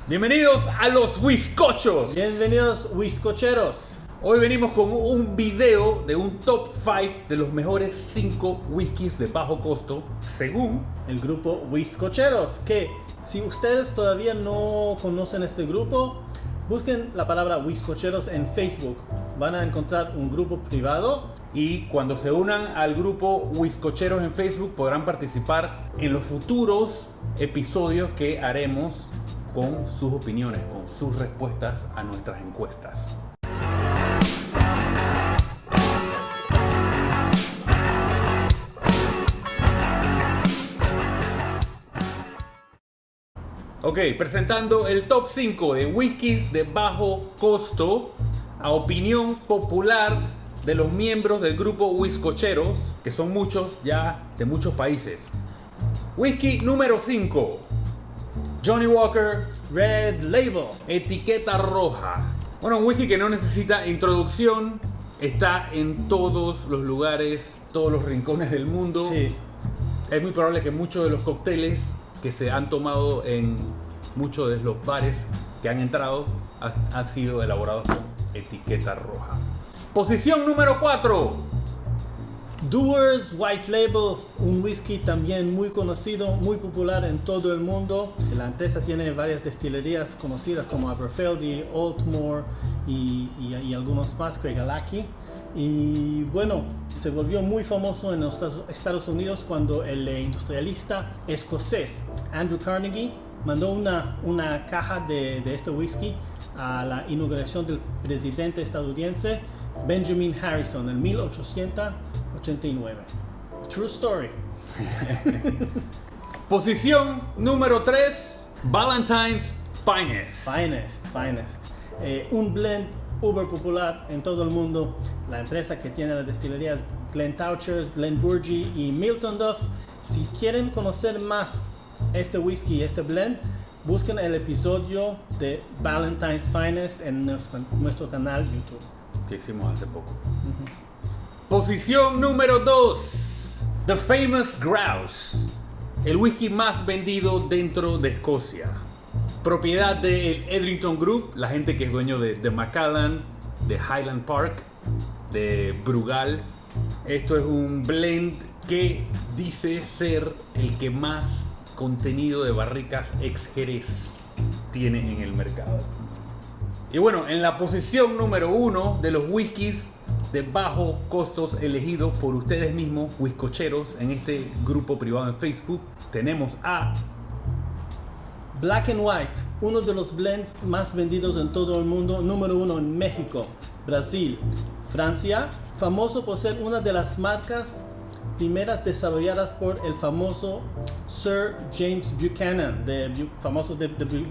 Bienvenidos a los Whiskochos. Bienvenidos, whiskocheros. Hoy venimos con un video de un top 5 de los mejores 5 whiskies de bajo costo, según El grupo Whiskocheros, que si ustedes todavía no conocen este grupo, busquen la palabra Whiskocheros en Facebook. Van a encontrar un grupo privado. Y cuando se unan al grupo Whiskocheros en Facebook podrán participar en los futuros episodios que haremos con sus opiniones, con sus respuestas a nuestras encuestas. Ok, presentando el top 5 de whiskies de bajo costo a opinión popular de los miembros del grupo Whiskocheros, que son muchos ya de muchos países. Whisky número 5, Johnnie Walker Red Label. Etiqueta Roja. Bueno, un whisky que no necesita introducción, está en todos los lugares, todos los rincones del mundo. Sí. Es muy probable que muchos de los cócteles que se han tomado en muchos de los bares que han entrado han sido elaborados con etiqueta roja. Posición número 4. Dewar's White Label, un whisky también muy conocido, muy popular en todo el mundo. La empresa tiene varias destilerías conocidas como Aberfeldy, Altmore y algunos más, Craigellachie. Y bueno, se volvió muy famoso en los Estados Unidos cuando el industrialista escocés Andrew Carnegie mandó una caja de este whisky a la inauguración del presidente estadounidense Benjamin Harrison en 1889. True story. Posición número 3. Valentine's Finest. Finest. Un blend uber popular en todo el mundo. La empresa que tiene las destilerías Glentochers, Glenburgie y Milton Duff. Si quieren conocer más este whisky, este blend, busquen el episodio de Valentine's Finest en nuestro canal YouTube. Que hicimos hace poco. Posición número 2. The Famous Grouse. El whisky más vendido dentro de Escocia. Propiedad del Edrington Group, la gente que es dueño de Macallan, de Highland Park, de Brugal. Esto es un blend que dice ser el que más contenido de barricas ex Jerez tiene en el mercado. Y bueno, en la posición número 1 de los whiskies de bajo costos elegidos por ustedes mismos, whiskocheros, en este grupo privado en Facebook, tenemos a Black and White, uno de los blends más vendidos en todo el mundo, número 1 en México, Brasil, Francia, famoso por ser una de las marcas primeras desarrolladas por el famoso Sir James Buchanan, famoso de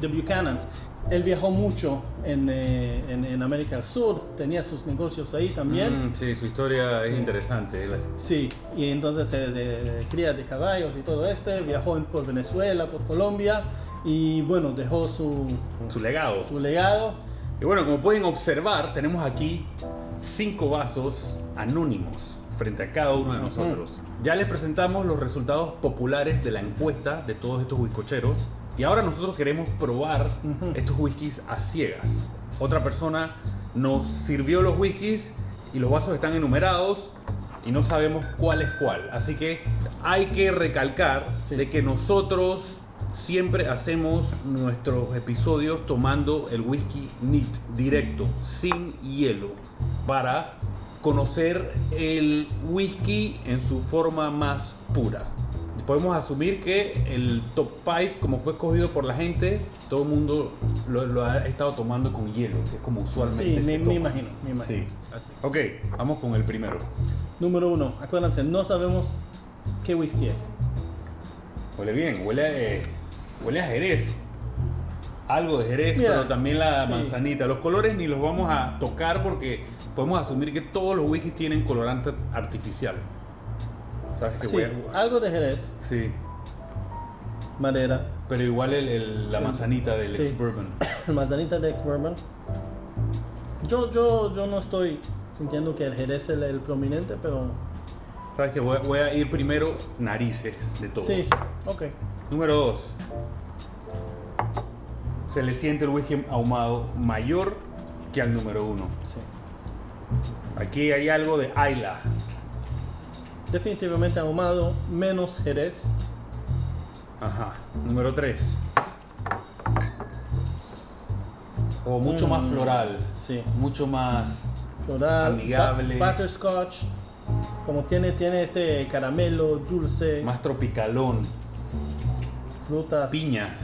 Buchanans. Él viajó mucho en América del Sur, tenía sus negocios ahí también. Sí, su historia es interesante. Sí, y entonces de cría de caballos y todo viajó por Venezuela, por Colombia y bueno, dejó su legado. Y bueno, como pueden observar, tenemos aquí 5 vasos anónimos frente a cada uno de nosotros. Ya les presentamos los resultados populares de la encuesta de todos estos whiskocheros. Y ahora nosotros queremos probar estos whiskies a ciegas. Otra persona nos sirvió los whiskies y los vasos están enumerados y no sabemos cuál es cuál. Así que hay que recalcar de que nosotros siempre hacemos nuestros episodios tomando el whisky neat, directo, sin hielo, para conocer el whisky en su forma más pura. Podemos asumir que el top 5, como fue escogido por la gente, todo el mundo lo ha estado tomando con hielo, que es como usualmente Sí, se me toma. imagino. Sí. Ok, vamos con el primero. Número 1, acuérdense, no sabemos qué whisky es. Huele bien, huele a Jerez. Algo de Jerez, Mira, pero también la sí. manzanita. Los colores ni los vamos a tocar porque podemos asumir que todos los whiskies tienen colorante artificial. ¿Sabes qué Sí, huele? algo de Jerez, Sí, madera, pero igual la manzanita del Sí. ex-bourbon. manzanita de ex-bourbon. Yo no estoy sintiendo que el Jerez es el prominente, pero ¿Sabes qué? Voy a ir primero narices de todos. sí, ok. Número 2. se le siente el whisky ahumado mayor que al número 1. Sí. Aquí hay algo de Islay. Definitivamente ahumado, menos Jerez. Ajá. Número 3. O mucho más floral. Sí. Mucho más Floral, amigable. butterscotch. Como tiene este caramelo, dulce, más tropicalón. frutas. Piña.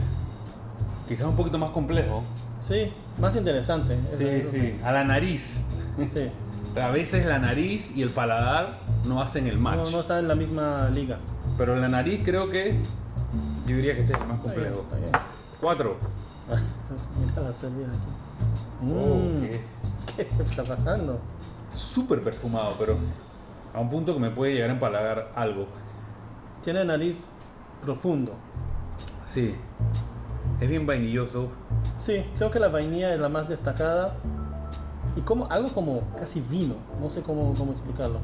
Quizás un poquito más complejo. Sí, más interesante. Sí, sí. A la nariz. Sí. A veces la nariz y el paladar no hacen el match. No está en la misma liga. Pero la nariz creo que yo diría que este es el más Está bien, complejo. está bien. 4. Mira la servida aquí. Oh, ¿Qué está pasando? súper perfumado, pero a un punto que me puede llegar a empalagar algo. Tiene nariz profundo. Sí. Es bien vainilloso. Sí, creo que la vainilla es la más destacada. Y como algo como casi vino. No sé cómo explicarlo.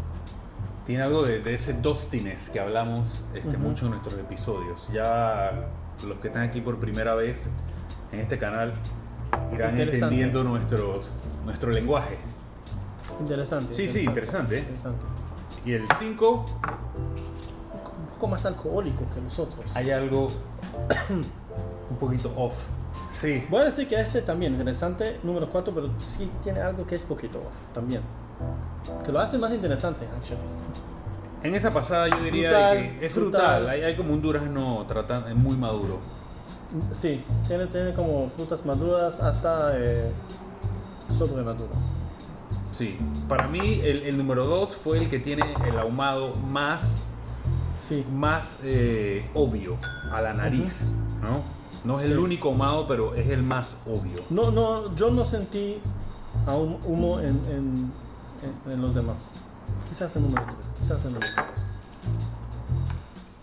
Tiene algo de ese dustiness que hablamos mucho en nuestros episodios. Ya los que están aquí por primera vez en este canal irán Interesante. entendiendo nuestro lenguaje. Interesante. Sí, interesante. Interesante. Y el 5, Un poco más alcohólico que los otros. hay algo un poquito off. Sí. Voy a decir que este también, interesante, número 4, pero sí tiene algo que es poquito off también. Que lo hace más interesante, actually. En esa pasada yo diría Frutal, que es frutal. frutal. Hay como un durazno muy maduro. Sí, tiene como frutas maduras hasta sobremaduras. Sí. Para mí el número 2 fue el que tiene el ahumado más Sí, obvio a la nariz, ¿no? No es el Sí. único ahumado, pero es el más obvio. yo no sentí aún humo en los demás. Quizás en número 3, quizás en número 3.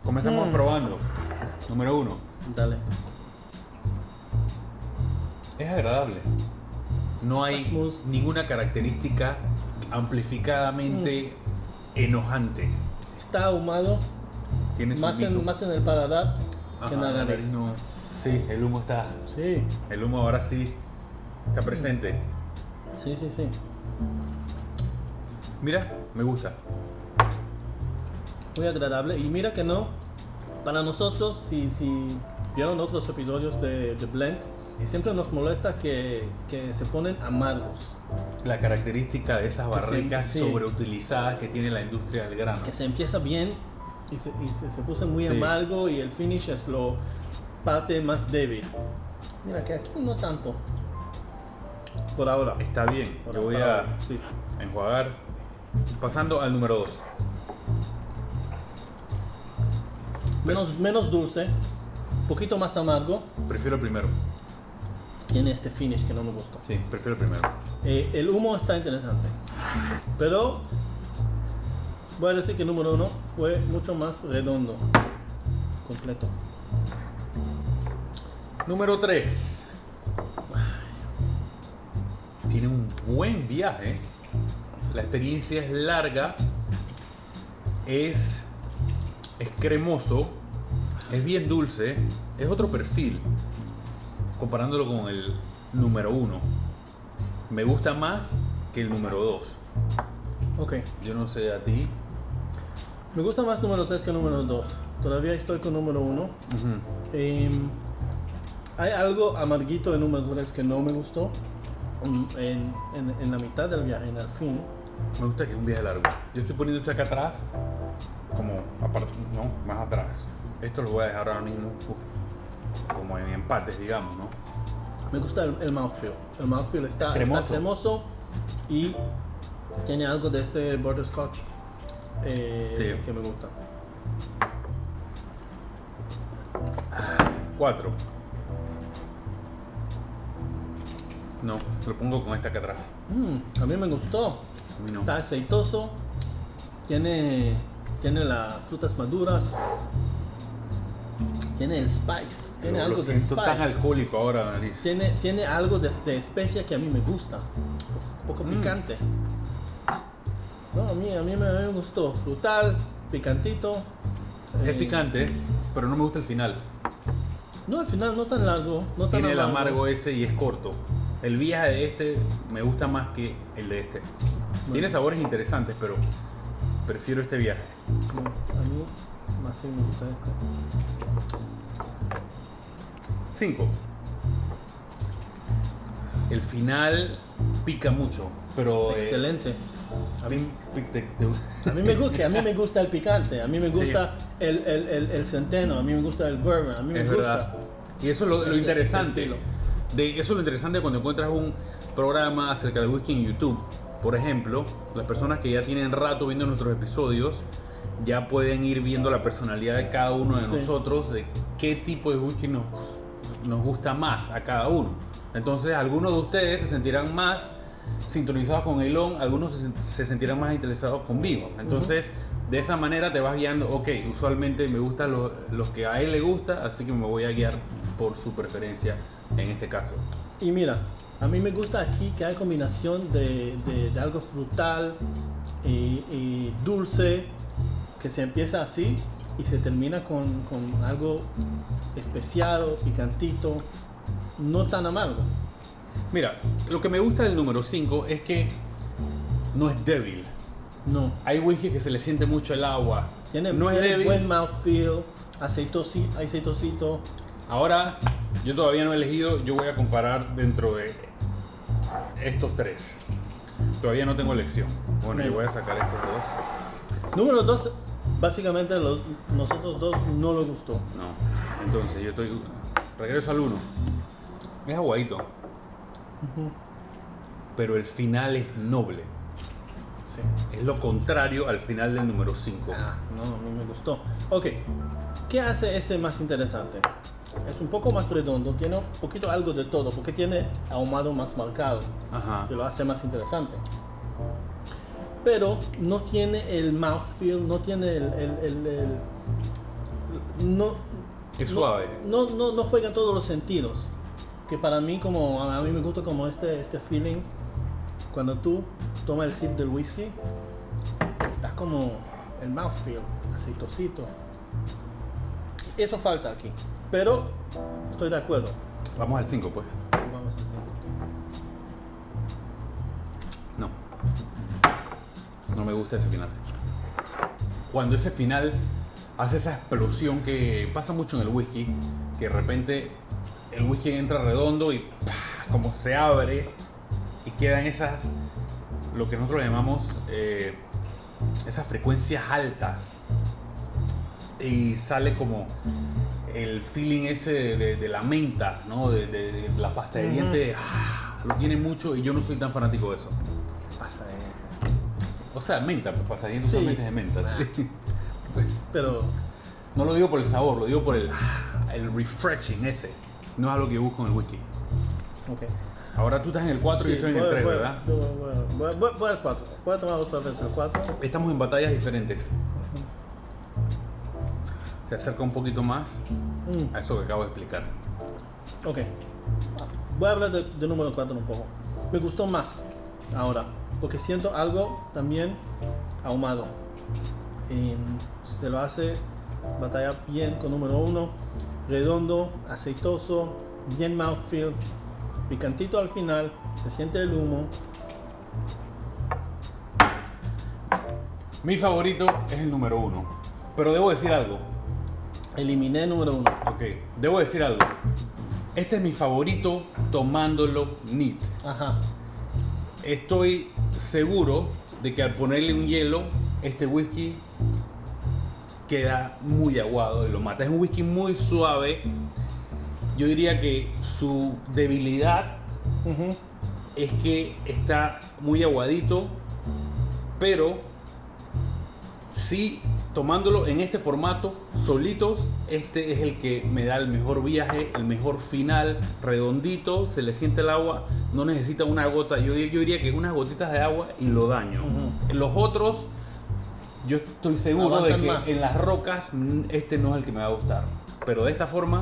Comenzamos probando. Número 1. Dale. Es agradable. No hay Está smooth. ninguna característica amplificadamente enojante. Está ahumado Tiene su más mito. en el paladar que en Ajá, la la nariz. nariz no. Sí, el humo está. Sí, El humo ahora sí está presente. sí. Mira, me gusta. Muy agradable. Y mira que no, para nosotros, si vieron otros episodios de Blends, siempre nos molesta que se ponen amargos. La característica de esas Que se- barricas sí. sobreutilizadas que tiene la industria del grano. Que se empieza bien y se puso muy Sí. amargo y el finish es lo parte más débil. Mira que aquí no tanto. Por ahora. Está bien. Por Yo voy ahora, a sí. enjuagar. Pasando al número 2. Menos dulce, poquito más amargo. Prefiero el primero. Tiene este finish que no me gustó. Sí, prefiero el primero. El humo está interesante, pero voy a decir que el número 1 fue mucho más redondo, completo. Número 3. Tiene un buen viaje. La experiencia es larga. Es cremoso. Es bien dulce. Es otro perfil. Comparándolo con el número 1. Me gusta más que el número 2. Ok, Yo no sé a ti. me gusta más número 3 que número 2. Todavía estoy con número 1. Hay algo amarguito en número 3 que no me gustó en la mitad del viaje, en el fin. Me gusta que es un viaje largo. Yo estoy poniendo esto acá atrás. Como aparte, no, más atrás. Esto lo voy a dejar ahora mismo como en empates, digamos, ¿no? Me gusta el mouthfeel. El mouthfeel está cremoso y tiene algo de este butterscotch Sí. que me gusta. 4. No, lo pongo con esta acá atrás. A mí me gustó. A mí no. Está aceitoso. Tiene las frutas maduras. Tiene el spice. Tiene Lo algo de siento tan spice. alcohólico ahora, nariz. Tiene algo de especia que a mí me gusta. Un poco picante. No, a mí me gustó. Frutal, picantito. Es picante, pero no me gusta el final. No, al final no tan largo, no tan Tiene el amargo. amargo ese y es corto. El viaje de este me gusta más que el de este. Tiene sabores interesantes, pero prefiero este viaje. No, a mí más sí me gusta este. 5. El final pica mucho, pero Excelente. a mí A mí me gusta el picante, a mí me gusta el centeno, a mí me gusta el bourbon, a mí me es gusta. verdad. Y eso es lo ese interesante. estilo. Eso es lo interesante cuando encuentras un programa acerca de whisky en YouTube. Por ejemplo, las personas que ya tienen rato viendo nuestros episodios ya pueden ir viendo la personalidad de cada uno de Sí. nosotros, de qué tipo de whisky nos gusta más a cada uno. Entonces, algunos de ustedes se sentirán más sintonizados con Elon, algunos se sentirán más interesados conmigo. Entonces, de esa manera te vas guiando. Ok, usualmente me gustan los que a él le gusta, así que me voy a guiar por su preferencia en este caso. Y mira, a mí me gusta aquí que hay combinación de algo frutal y dulce, que se empieza así y se termina con algo especiado, picantito, no tan amargo. Mira, lo que me gusta del número 5 es que no es débil. No, Hay whisky que se le siente mucho el agua. tiene, no es tiene débil. buen mouthfeel, aceitosito. Ahora, yo todavía no he elegido, yo voy a comparar dentro de estos tres. Todavía no tengo elección. Bueno, Sí. yo voy a sacar estos dos. Número 2, básicamente nosotros dos no nos gustó. No, entonces yo estoy. Regreso al 1. Es aguadito. Pero el final es noble. Sí. Es lo contrario al final del número 5. No, a mí me gustó. Ok, ¿qué hace ese más interesante? Es un poco más redondo, tiene un poquito algo de todo, porque tiene ahumado más marcado, Ajá. que lo hace más interesante. Pero no tiene el mouthfeel, no tiene no, Es no- suave. No juega todos los sentidos. Que para mí, como a mí me gusta como este feeling, cuando tú tomas el sip del whisky, está como el mouthfeel, aceitosito. Eso falta aquí, pero estoy de acuerdo. Vamos al 5, pues. Vamos así. No. No me gusta ese final. Cuando ese final hace esa explosión que pasa mucho en el whisky, que de repente el whisky entra redondo y ¡pah! Como se abre y quedan esas, lo que nosotros llamamos esas frecuencias altas, y sale como el feeling ese de la menta, ¿no? De la pasta de dientes. Lo tiene mucho y yo no soy tan fanático de eso. Pasta de... O sea, menta, pues pasta de dientes Sí. usualmente es de menta. ¿sí? Pero No lo digo por el sabor, lo digo por el refreshing ese. No es algo que yo busco en el whisky. ok. Ahora tú estás en el 4 y yo estoy en el 3, ¿verdad? Voy al 4. Voy a tomar otra vez el 4. Estamos en batallas diferentes. Se acerca un poquito más a eso que acabo de explicar. Ok. Voy a hablar de número 4 un poco. Me gustó más ahora, porque siento algo también ahumado. Se lo hace batalla bien con número 1. Redondo, aceitoso, bien mouthfeel, picantito al final, se siente el humo. Mi favorito es el número 1. Pero debo decir algo. Eliminé número 1. Ok, debo decir algo. Este es mi favorito tomándolo neat. Ajá. Estoy seguro de que al ponerle un hielo, este whisky queda muy aguado y lo mata. Es un whisky muy suave. Yo diría que su debilidad es que está muy aguadito, pero sí, tomándolo en este formato, solitos, este es el que me da el mejor viaje, el mejor final, redondito, se le siente el agua, no necesita una gota, yo diría que unas gotitas de agua y lo daño. En los otros, yo estoy seguro Aguantan de que más. en las rocas este no es el que me va a gustar, pero de esta forma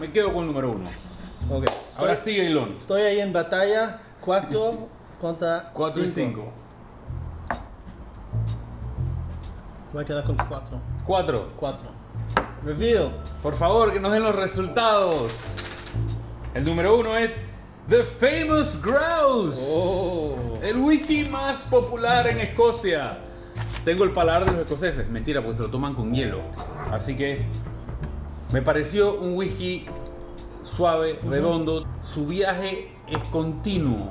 me quedo con el número 1. Ok. Ahora sigue Elon. Estoy ahí en batalla 4 contra 4 y 5. Voy a quedar con 4. 4. 4. Reveal. Por favor, que nos den los resultados. El número 1 es The Famous Grouse. Oh. El whisky más popular en Escocia. Tengo el paladar de los escoceses. Mentira, porque se lo toman con hielo. Así que me pareció un whisky suave, redondo. Su viaje es continuo.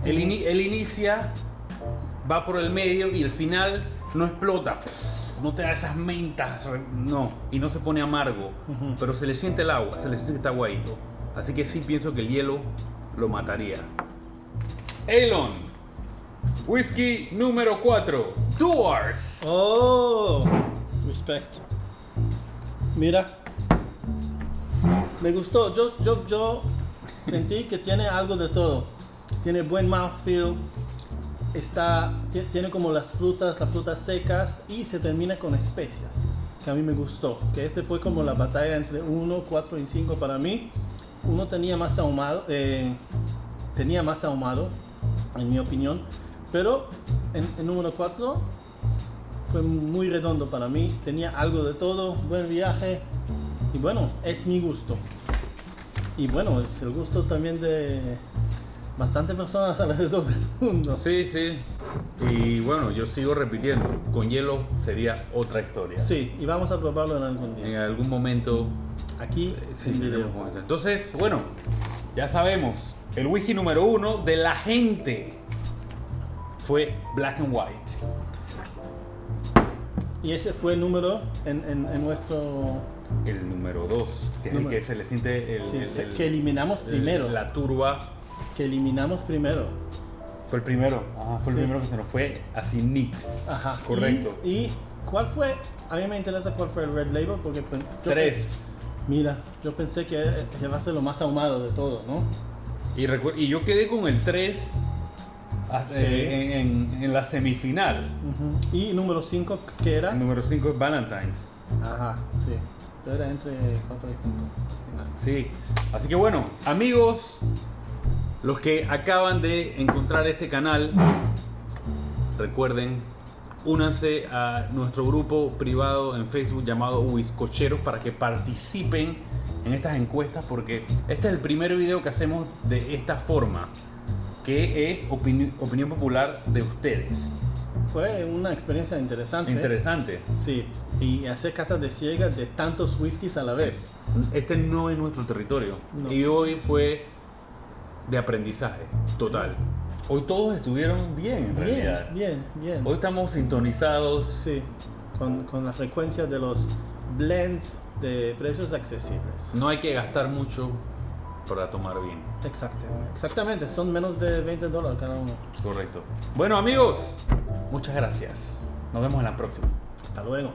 Él inicia, va por el medio y el final no explota. No te da esas mentas, no. Y no se pone amargo. Pero se le siente el agua, se le siente que está aguadito. Así que sí pienso que el hielo lo mataría. Elon. Whisky número 4. Dewar's. Oh, respect. Mira, me gustó. Yo sentí que tiene algo de todo. Tiene buen mouthfeel. Tiene como las frutas secas y se termina con especias, que a mí me gustó. Que fue como la batalla entre 1, 4 y 5 para mí. Uno tenía más ahumado, en mi opinión. Pero el número 4 fue muy redondo para mí. Tenía algo de todo, buen viaje. Y bueno, es mi gusto. Y bueno, es el gusto también de bastantes personas alrededor del mundo. Sí, sí. Y bueno, yo sigo repitiendo. Con hielo sería otra historia. Sí, y vamos a probarlo en algún día. En algún momento. Aquí, Sí, en video. tenemos con esto. Entonces, bueno, ya sabemos. El whisky número 1 de la gente fue Black and White. Y ese fue el número en nuestro... El número 2, que es el que se le siente que eliminamos primero. La turba. Que eliminamos primero. Fue el primero. Fue el primero que se nos fue así neat. Ajá. Correcto. ¿Y cuál fue? A mí me interesa cuál fue el Red Label porque... 3. Mira, yo pensé que va a ser lo más ahumado de todo, ¿no? Y yo quedé con el 3 Sí. en la semifinal. Y número 5, ¿qué era? El número 5 es Valentine's. Ajá, sí. Yo era entre 4 y 5. Sí. Así que bueno, amigos, los que acaban de encontrar este canal, recuerden, únanse a nuestro grupo privado en Facebook llamado Whiskocheros para que participen en estas encuestas, porque este es el primer video que hacemos de esta forma, que es opinión popular de ustedes. Fue una experiencia interesante. Interesante. Sí, y hacer catas de ciegas de tantos whiskies a la vez. Este no es nuestro territorio. No. Y hoy fue de aprendizaje total. Hoy todos estuvieron bien, en realidad. Bien. Hoy estamos sintonizados. Sí, con la frecuencia de los blends de precios accesibles. No hay que gastar mucho para tomar bien. Exactamente, son menos de $20 cada uno. Correcto. Bueno, amigos, muchas gracias. Nos vemos en la próxima. Hasta luego.